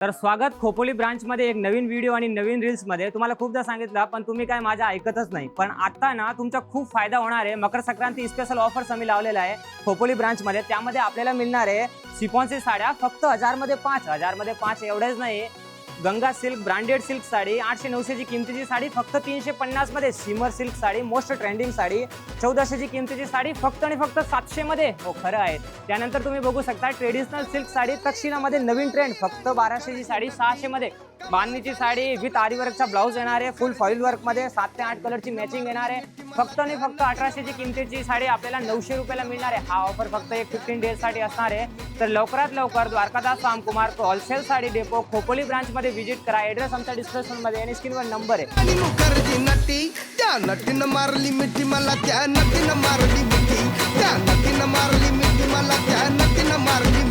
तर स्वागत खोपोली ब्रांच मध्ये एक नवीन व्हिडिओ आणि नवीन रील्स मध्ये। तुम्हाला खूपदा सांगितलं पण तुम्ही काय माझ्या ऐकतच नाही। पण आता ना तुमचा खूप फायदा होणार आहे। मकर संक्रांती स्पेशल ऑफर्स आम्ही लावलेला आहे खोपोली ब्रांच मध्ये। त्यामध्ये आपल्याला मिळणार आहे शिफॉनची साड्या फक्त 1000 मध्ये 5, 1000 मध्ये 5 एवढेच नाही। Ganga silk branded silk sari 800-900 ची किमतीची साडी फक्त 350 मध्ये। Shimmer silk sari most trending sari 1400 ची किमतीची साडी फक्त आणि फक्त 700 मध्ये। हो खरं आहे। त्यानंतर तुम्ही बघू शकता ट्रेडिशनल सिल्क साडी तक्षिणामध्ये नवीन ट्रेंड फक्त 1200 ची साडी 600 मध्ये। बांधणीची साडी विथ आरी वर्कचा ब्लाउज येणार आहे फुल फॉइल वर्क मध्ये 7 ते 8 कलरची मॅचिंग येणार आहे फक्त आणि फक्त 1800 ची किमतीची साडी आपल्याला 900 रुपयाला मिळणार आहे। हा ऑफर फक्त एक 15 डेज साठी असणार आहे। तर लवकरात लवकर Dwarkadas Ramkumar wholesale sari depot Khopoli branch मध्ये विजिट करा। एड्रेस आमचा डिस्क्रिप्शन मध्ये आणि स्क्रीनवर नंबर आहे। मारली मिठी मला त्या नटीनं मारली मिठी, त्या नटीनं मारली मिठी मला त्या नटीनं मारली